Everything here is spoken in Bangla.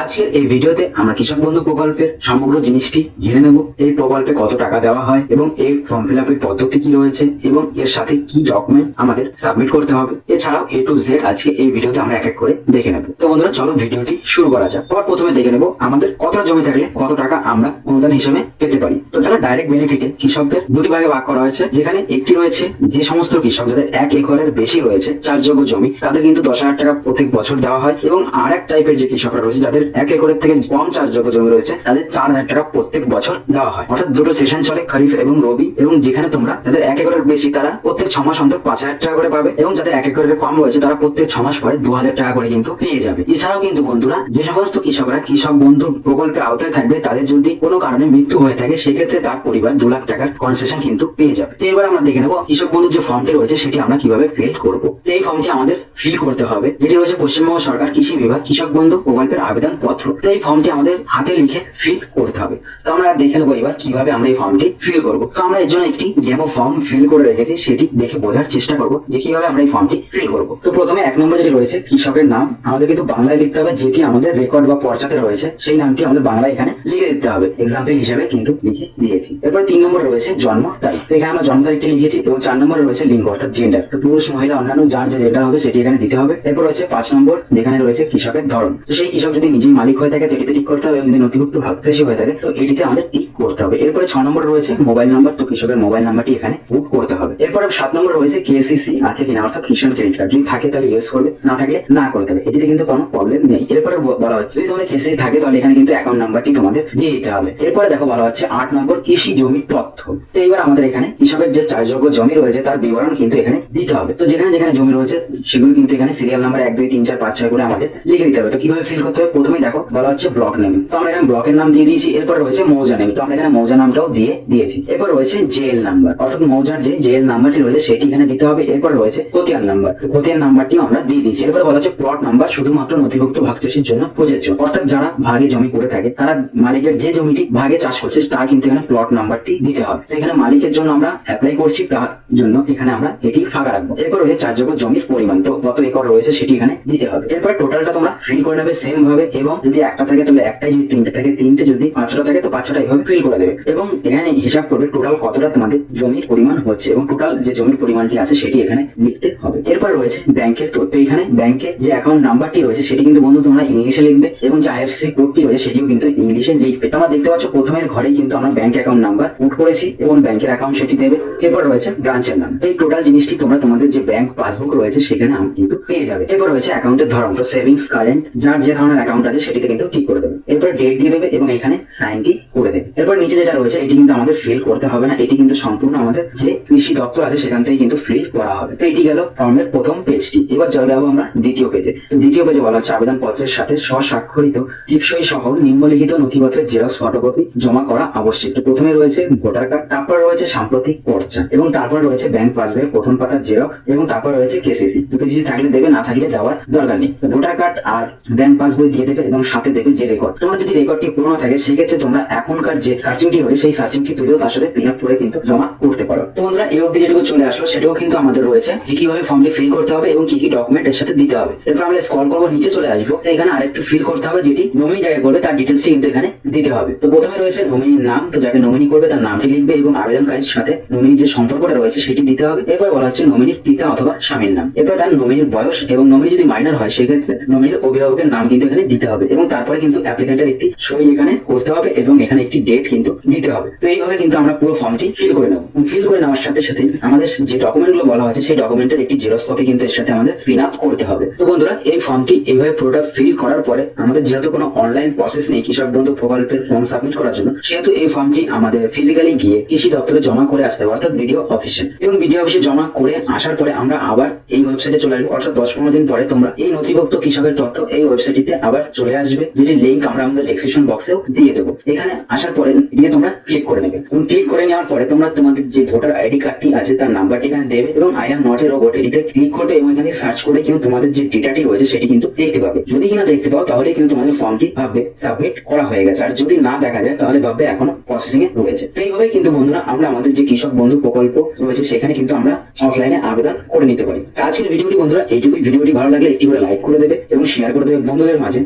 আজকের এই ভিডিওতে আমরা কৃষক বন্ধু প্রকল্পের সমগ্র জিনিসটি জেনে নেব। এই প্রকল্পে কত টাকা দেওয়া হয় এবং এর ফর্ম ফিল আপের পদ্ধতি কি রয়েছে এবং এর সাথে কি ডকুমেন্ট আমাদের সাবমিট করতে হবে, এছাড়াও A to Z আজকে এই ভিডিওতে আমরা এক এক করে দেখে নেব। তো বন্ধুরা চলো ভিডিওটি শুরু করা যাক। প্রথমে দেখে নেব আমাদের কতটা জমি থাকলে কত টাকা আমরা অনুদান হিসেবে পেতে পারি। তো যারা ডাইরেক্ট বেনিফিটে কৃষকদের দুটি ভাগে ভাগ করা হয়েছে, যেখানে একটি রয়েছে যে সমস্ত কৃষক যাদের 1 একরের বেশি রয়েছে চাষযোগ্য জমি, তাদের কিন্তু 10,000 টাকা প্রত্যেক বছর দেওয়া হয়, এবং আর এক টাইপের যে কৃষকরা রয়েছে যাদের 1 একরের থেকে কম চাষযোগ্য জমি রয়েছে তাদের 4,000 টাকা প্রত্যেক বছর দেওয়া হয়। অর্থাৎ দুটো সেশন চলে, খরিফ এবং রবি, এবং যেখানে তোমরা যাদের 1 একরের বেশি তারা প্রত্যেক 6 মাস অন্তর 5,000 টাকা করে পাবে, এবং যাদের 1 একরের কম রয়েছে তারা প্রত্যেক 6 মাস পরে 2,000 টাকা করে কিন্তু পেয়ে যাবে। এছাড়াও কিন্তু বন্ধুরা যে সমস্ত কৃষকরা কৃষক বন্ধু প্রকল্পের আওতায় থাকবে তাদের যদি কোনো কারণে মৃত্যু হয়ে থাকে সেক্ষেত্রে তার পরিবার 2 লাখ টাকার কনসেশন কিন্তু পেয়ে যাবে। তো এবার আমরা দেখে নেবো কৃষক বন্ধুর যে ফর্মটি রয়েছে সেটি আমরা কিভাবে ফিল করব। তো এই ফর্মটি আমাদের ফিল করতে হবে, যেটি রয়েছে পশ্চিমবঙ্গ সরকার কৃষি বিভাগ কৃষক বন্ধু প্রকল্পের আবেদন পত্র। তো এই ফর্মটি আমাদের হাতে লিখে ফিল করতে হবে। তো আমরা দেখে নেবো এবার কিভাবে আমরা এই ফর্মটি ফিল করব। তো আমরা এর জন্য একটি ডেমো ফর্ম ফিল করে রেখেছি, সেটি দেখে বোঝার চেষ্টা করব যে কিভাবে আমরা এই ফর্মটি ফিল করব। তো প্রথমে 1 নম্বর যেটি রয়েছে কৃষকের নাম আমাদের কিন্তু বাংলায় লিখতে হবে, যেটি আমাদের রেকর্ড বা পর্চাতে রয়েছে সেই নামটি আমাদের বাংলায় এখানে লিখে দিতে হবে। এক্সাম্পল হিসেবে কিন্তু লিখে দিয়েছি। এরপর 3 নম্বর রয়েছে জন্ম তারিখ। তো এখানে আমরা জন্ম তারিখটি লিখেছি, এবং 4 নম্বরে রয়েছে লিঙ্গ অর্থাৎ জেন্ডার। তো পুরুষ মহিলা অন্যান্য যার যে জেন্ডার হবে সেটি এখানে দিতে হবে। এরপর রয়েছে 5 নম্বর যেখানে রয়েছে কৃষকের ধরন। তো সেই কৃষক যদি নিজেই মালিক হয়ে থাকে তো এটিতে ঠিক করতে হবে, এবং যদি নথিভুক্ত ভাগচাষী হয়ে থাকে তো এটিতে আমাদের টিক করতে হবে। এরপরে 6 নম্বর রয়েছে মোবাইল নাম্বার। তো কৃষকের মোবাইল নাম্বারটি এখানে বুক করতে হবে। এরপরে 7 নম্বর রয়েছে KCC আছে কিনা, অর্থাৎ কিষাণ ক্রেডিট কার্ড। যদি থাকে তাহলে ইউজ করবে, না থাকলে না করতে হবে। এটিতে কিন্তু কোনো প্রবলেম নেই। এরপরে বলা হচ্ছে যদি তোমাদের KCC থাকে তাহলে এখানে কিন্তু অ্যাকাউন্ট নাম্বারটি তোমাদের দিয়ে দিতে হবে। এরপরে দেখো বলা হচ্ছে 8 নম্বর কৃষি জমির তথ্য। তো এবার আমাদের এখানে কৃষকের যে চাষযোগ্য জমি রয়েছে তার বিবরণ কিন্তু এখানে দিতে হবে। তো যেখানে যেখানে জমি রয়েছে সেগুলো কিন্তু এখানে সিরিয়াল নাম্বার 1 2 3 4 5 6 করে আমাদের লিখে দিতে হবে। তো কিভাবে ফিল করতে হবে, প্রথমেই দেখো বলা হচ্ছে ব্লক নেম। তো আমরা এখানে ব্লকের নাম দিয়ে দিয়েছি। এরপর রয়েছে মৌজা নেম। তো আমরা এখানে মৌজা নামটাও দিয়ে দিয়েছি। এরপর রয়েছে জেএল নাম্বার, অর্থাৎ মৌজার যে জেএল নাম্বারটি রয়েছে সেটি এখানে দিতে হবে। এরপর রয়েছে খতিয়ান নাম্বার। তো খতিয়ান নাম্বারটিও আমরা দিয়ে দিয়েছি। এরপর বলা হচ্ছে প্লট নাম্বার, শুধুমাত্র নথিভুক্ত ভাগচাষীর জন্য প্রযোজ্য। অর্থাৎ যারা ভাগে জমি করে থাকে তারা মালিকের যে জমিটি ভাগে চাষ করছে তার কিন্তু এখানে প্লট নাম্বারটি দিতে হবে। তো এখানে মালিকের জন্য আমরা অ্যাপ্লাই করছি, তার জন্য এখানে আমরা এটি ফাঁকা রাখবো। এরপর রয়েছে চাষযোগ্য জমির পরিমাণ, তো কত একর রয়েছে সেটি এখানে দিতে হবে। এরপর টোটালটা তোমরা ফিল করে নেবে সেম ভাবে, এবং যদি একটা থাকে তাহলে একটাই, যদি 3টে থাকে 3টে, যদি 5টা থাকে তো 5টা এইভাবে ফিল করে দেবে। এবং এখানে হিসাব করবে টোটাল কতটা তোমাদের জমির পরিমাণ হচ্ছে, এবং টোটাল যে জমির পরিমাণটি আছে সেটি এখানে লিখতে হবে। এরপর রয়েছে ব্যাংকের তথ্য। এখানে ব্যাংকের যে অ্যাকাউন্ট নাম্বারটি রয়েছে সেটি কিন্তু বন্ধু তোমরা ইংলিশে লিখবে, এবং যে IFSC কোডটি রয়েছে সেটিও কিন্তু ইংলিশে লিখবে। তোমরা দেখতে পাচ্ছ প্রথমের ঘরেই কিন্তু আমরা ব্যাংক অ্যাকাউন্ট নাম্বার পুট করেছি, এবং ব্যাংকের অ্যাকাউন্ট সেটি দেবে। এরপর রয়েছে ব্রাঞ্চের নাম। এই টোটাল জিনিসটি তোমরা তোমাদের যে ব্যাংক পাসবুক রয়েছে সেখানে কিন্তু পেয়ে যাবে। এরপর রয়েছে অ্যাকাউন্টের ধরন। তো সেভিংস, কারেন্ট, যার যে ধরনের অ্যাকাউন্ট আছে সেটিতে কিন্তু ঠিক করে দেবে। এরপর ডেট দিয়ে দেবে এবং এখানে সাইনটি করে দেবে। এরপর নিচে যেটা রয়েছে এটি কিন্তু আমাদের ফিল করতে হবে না, এটি কিন্তু সম্পূর্ণ আমাদের যে কৃষি দপ্তর আছে সেখান থেকে কিন্তু ফিল করা হবে। তো এটি গেল ফর্মের প্রথম পেজটি। এবার চলে যাবো আমরা দ্বিতীয় পেজে। তো দ্বিতীয় পেজে বলা হচ্ছে আবেদন পত্রের সাথে স্বস্বাক্ষরিত টিপসই সহ নিম্নলিখিত নথিপত্রের জেরক্স ফটোকপি জমা করা আবশ্যক। তো প্রথমে রয়েছে ভোটার কার্ড, তারপর রয়েছে সাম্প্রতিক পর্চা, এবং তারপর রয়েছে ব্যাংক পাসবইয়ের প্রথম পাতার জেরক্স, এবং তারপর রয়েছে KCC। তো KCC থাকলে দেবে, না থাকলে দেওয়ার দরকার নেই। তো ভোটার কার্ড আর ব্যাংক পাসবই দিয়ে দেবে, এবং সাথে দেবে যে রেকর্ড। তোমার যদি রেকর্ডটি পুরনো থাকে সেক্ষেত্রে তোমরা এখনকার যে সার্চিংটি রয়েছে সেই সার্চিংটি তুলেও তার সাথে প্রিন্ট আউট করে কিন্তু জমা করতে পারো। তো বন্ধুরা এই অবধি যেটুকু চলে আসলো সেটাও কিন্তু আমাদের রয়েছে যে কিভাবে ফর্মটি ফিল করতে হবে এবং কি কি ডকুমেন্ট এর সাথে দিতে হবে। এরপর আমরা স্ক্রল করবো, নিচে চলে আসবো। তো এখানে আরেকটু ফিল করতে হবে, যেটি নমিনি যাকে করবে তার ডিটেলসটি কিন্তু এখানে দিতে হবে। তো প্রথমে রয়েছে নমিনির নাম। তো যাকে নমিনি করবে তার নামটি লিখবে, এবং আবেদনকারীর সাথে নমিনির যে সম্পর্কটা রয়েছে সেটি দিতে হবে। এরপর বলা হচ্ছে নমিনির পিতা অথবা স্বামীর নাম। এরপর তার নমিনির বয়স, এবং নমিনি যদি মাইনর হয় সেক্ষেত্রে নমিনির অভিভাবকের নাম কিন্তু এখানে দিতে হবে, এবং তারপরে কিন্তু অ্যাপ্লিকেন্টের একটি সই এখানে করতে হবে, এবং এখানে একটি ডেট কিন্তু দিতে হবে। তো এইভাবে কিন্তু আমরা পুরো ফর্মটি ফিল করে নেব। ফিল করে নেওয়ার সাথে সাথে আমাদের যে ডকুমেন্ট গুলো বলা হয়েছে সেই ডকুমেন্টের একটি জেরক্স কপি কিন্তু এর সাথে আমাদের প্রিন্ট আউট করতে হবে। তো বন্ধুরা এই ফর্মটি এইভাবে পুরোটা ফিল করার পরে আমাদের যেহেতু কোনো অনলাইন প্রসেস নেই কৃষক বন্ধু প্রকল্পের ফর্ম সাবমিট করার জন্য, সেহেতু এই ফর্মটি আমাদের ফিজিক্যালি গিয়ে কৃষি দপ্তরে জমা করে আসতে হবে, অর্থাৎ বিডিও অফিসে। এবং বিডিও অফিসে জমা করে আসার পরে আমরা আবার এই ওয়েবসাইটে চলে আসবো, অর্থাৎ 10-15 দিন পরে তোমরা এই নথিভুক্ত কৃষকের তথ্য এই ওয়েবসাইটে আবার চলে আসবে, যেটি লিঙ্ক আমরা আমাদের ডেসক্রিপশন বক্সেও দিয়ে দেবো। এখানে আসার পরে দিয়ে তোমরা ক্লিক করে নেবে, এবং ক্লিক করে নেওয়ার পরে তোমরা তোমাদের যে ভোটার আইডি কার্ডটি আছে তার নাম্বারটি এখানে দেবে, এবং I am not a robot এটিতে ক্লিক করবে, এবং এখানে সার্চ করে কিন্তু তোমাদের যে ডেটাটি রয়েছে সেটি কিন্তু দেখতে পাবে। যদি কিনা দেখতে পাও তাহলে কিন্তু তোমাদের ফর্মটি ভাববে সাবমিট করা হয়ে গেছে, আর যদি না দেখা যায় তাহলে ভাববে এখনো প্রসেসিং এ রয়েছে। তো এইভাবে কিন্তু বন্ধুরা আমরা আমাদের যে কৃষক বন্ধু প্রকল্প রয়েছে সেখানে কিন্তু আমরা অফলাইনে আবেদন করে নিতে পারি। আজকের ভিডিওটি বন্ধুরা এইটুকুই। ভিডিওটি ভালো লাগলে একটি করে লাইক করে দেবে এবং শেয়ার করে দেবে বন্ধুদের মাঝে।